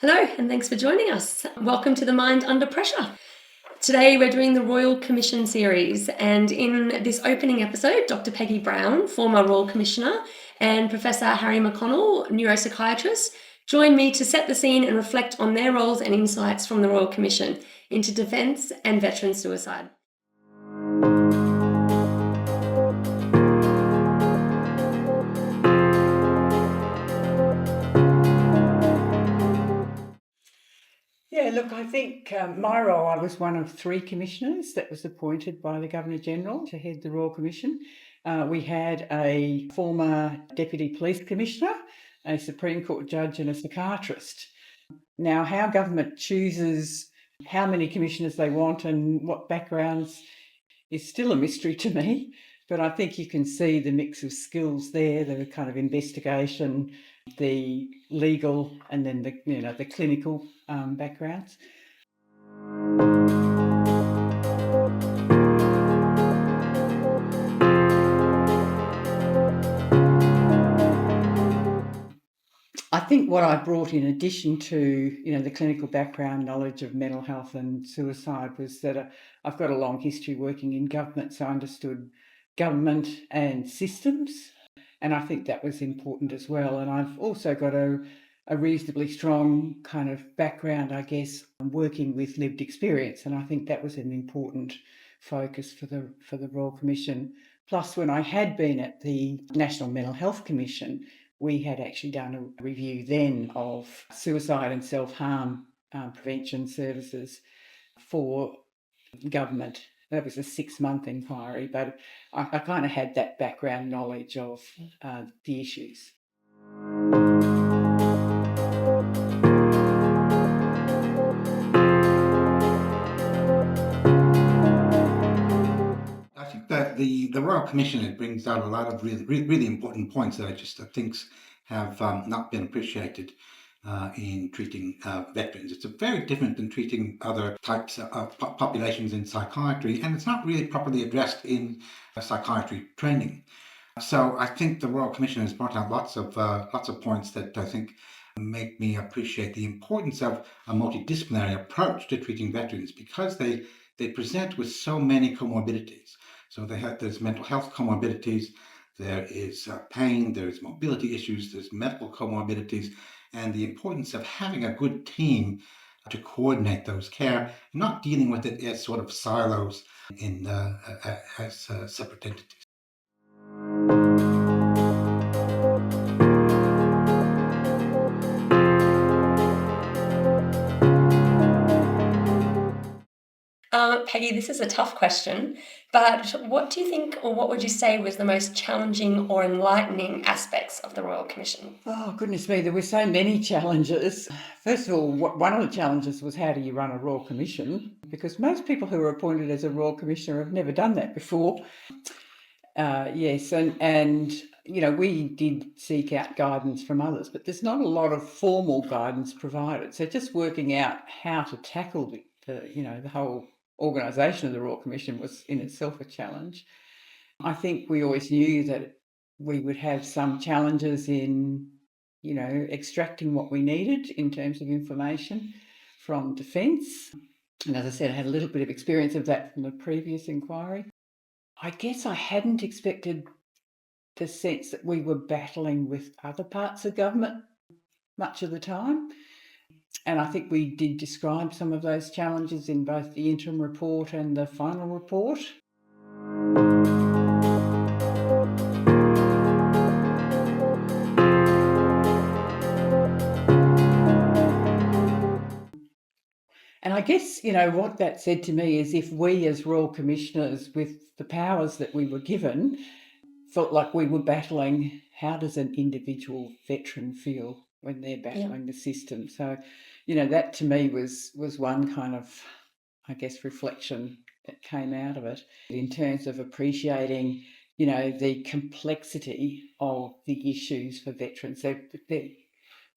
Hello, and thanks for joining us. Welcome to the Mind Under Pressure. Today we're doing the Royal Commission series, and in this opening episode, Dr. Peggy Brown, former Royal Commissioner, and Professor Harry McConnell, neuropsychiatrist, join me to set the scene and reflect on their roles and insights from the Royal Commission into defence and veteran suicide. Yeah, look, I think my role, I was one of three commissioners that was appointed by the Governor-General to head the Royal Commission. We had a former Deputy Police Commissioner, a Supreme Court judge and a psychiatrist. Now, how government chooses how many commissioners they want and what backgrounds is still a mystery to me, but I think you can see the mix of skills there, the kind of investigation, the legal, and then the clinical backgrounds. I think what I brought in addition to, the clinical background knowledge of mental health and suicide was that I've got a long history working in government, so I understood government and systems, and I think that was important as well. And I've also got a reasonably strong kind of background, I guess, working with lived experience, and I think that was an important focus for the Royal Commission. Plus, when I had been at the National Mental Health Commission, we had actually done a review then of suicide and self-harm prevention services for government. That was a 6-month inquiry, but I kind of had that background knowledge of the issues. I think that the Royal Commission, it brings out a lot of really important points that I think have not been appreciated in treating veterans. It's very different than treating other types of populations in psychiatry, and it's not really properly addressed in psychiatry training. So I think the Royal Commission has brought out lots of points that I think make me appreciate the importance of a multidisciplinary approach to treating veterans, because they present with so many comorbidities. So there's mental health comorbidities, there is pain, there's mobility issues, there's medical comorbidities, and the importance of having a good team to coordinate those care, not dealing with it as sort of silos as separate entities. Peggy, this is a tough question, but what do you think, or what would you say was the most challenging or enlightening aspects of the Royal Commission? Oh, goodness me, there were so many challenges. First of all, one of the challenges was, how do you run a Royal Commission? Because most people who are appointed as a Royal Commissioner have never done that before. Yes, and we did seek out guidance from others, but there's not a lot of formal guidance provided. So just working out how to tackle the whole organisation of the Royal Commission was in itself a challenge. I think we always knew that we would have some challenges in, extracting what we needed in terms of information from defence. And as I said, I had a little bit of experience of that from the previous inquiry. I guess I hadn't expected the sense that we were battling with other parts of government much of the time. And I think we did describe some of those challenges in both the interim report and the final report. And I guess, what that said to me is, if we as Royal Commissioners, with the powers that we were given, felt like we were battling, how does an individual veteran feel when they're battling the system? So, that to me was one kind of, I guess, reflection that came out of it in terms of appreciating, the complexity of the issues for veterans. They're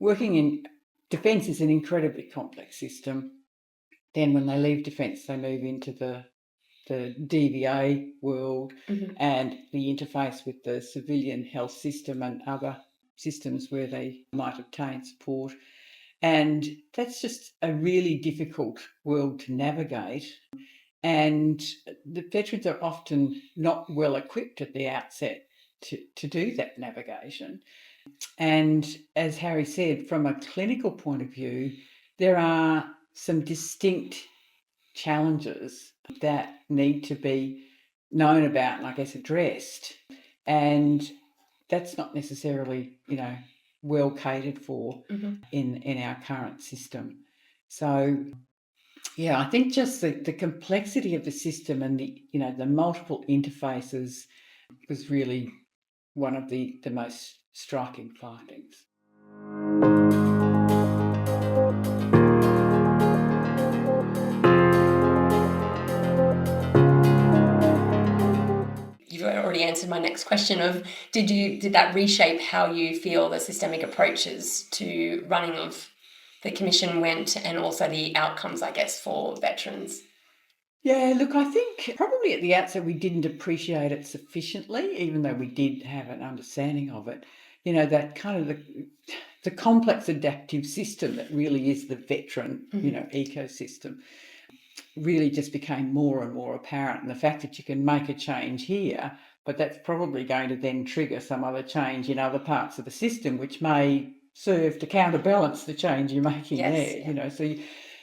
working in defence is an incredibly complex system. Then when they leave defence, they move into the DVA world, and the interface with the civilian health system and other systems where they might obtain support. And that's just a really difficult world to navigate. And the veterans are often not well equipped at the outset to do that navigation. And as Harry said, from a clinical point of view, there are some distinct challenges that need to be known about and, I guess, addressed. And that's not necessarily, well catered for in our current system. So, yeah, I think just the complexity of the system and the multiple interfaces was really one of the most striking findings. You've already answered my next question of did that reshape how you feel the systemic approaches to running of the commission went, and also the outcomes, I guess, for veterans? Yeah, look, I think probably at the outset we didn't appreciate it sufficiently, even though we did have an understanding of it. That kind of the complex adaptive system that really is the veteran, ecosystem really just became more and more apparent. And the fact that you can make a change here, but that's probably going to then trigger some other change in other parts of the system, which may serve to counterbalance the change you're making there. So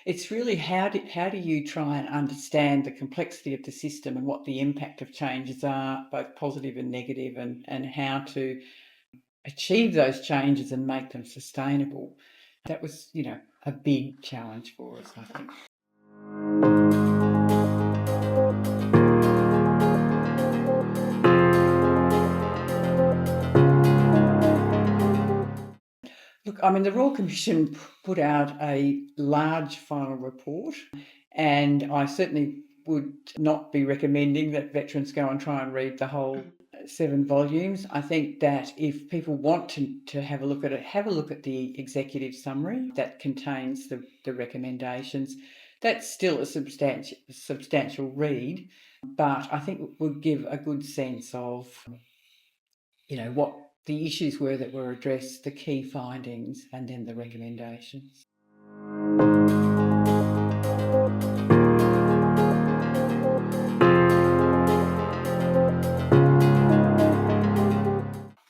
it's really how do you try and understand the complexity of the system and what the impact of changes are, both positive and negative, and how to achieve those changes and make them sustainable. That was, a big challenge for us, I think. Look, the Royal Commission put out a large final report, and I certainly would not be recommending that veterans go and try and read the whole 7 volumes. I think that if people want to have a look at it, have a look at the executive summary that contains the recommendations. That's still a substantial read, but I think it would give a good sense of, what the issues were that were addressed, the key findings, and then the recommendations.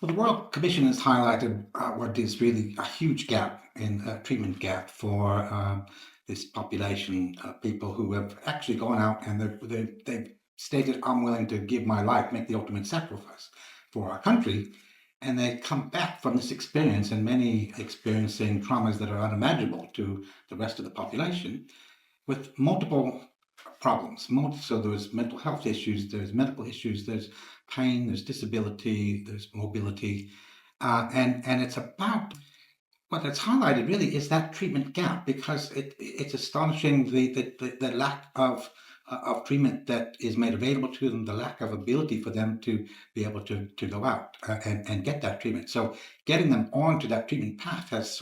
Well, the Royal Commission has highlighted what is really a huge gap in treatment gap for this population of people who have actually gone out and they've stated, I'm willing to give my life, make the ultimate sacrifice for our country. And they come back from this experience, and many experiencing traumas that are unimaginable to the rest of the population, with multiple problems. So there's mental health issues, there's medical issues, there's pain, there's disability, there's mobility. And it's about what that's highlighted really is that treatment gap, because it's astonishing the lack of treatment that is made available to them, the lack of ability for them to be able to go out and get that treatment. So getting them onto that treatment path has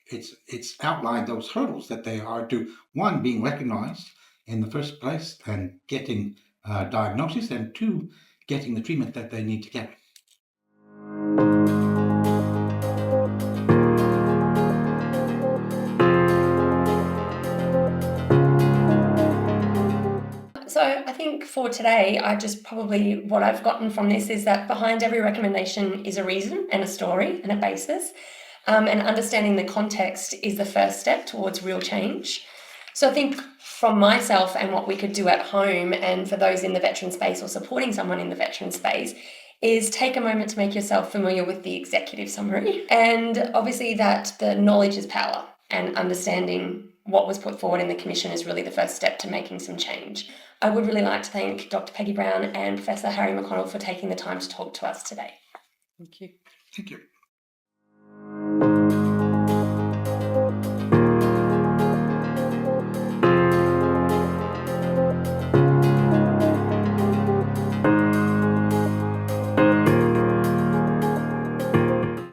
it's outlined those hurdles that they are to, one, being recognized in the first place and getting diagnosis, and two, getting the treatment that they need to get. So I think for today, what I've gotten from this is that behind every recommendation is a reason and a story and a basis. And understanding the context is the first step towards real change. So I think from myself and what we could do at home, and for those in the veteran space or supporting someone in the veteran space, is take a moment to make yourself familiar with the executive summary. And obviously that the knowledge is power, and understanding what was put forward in the commission is really the first step to making some change. I would really like to thank Dr. Peggy Brown and Professor Harry McConnell for taking the time to talk to us today. Thank you. Thank you.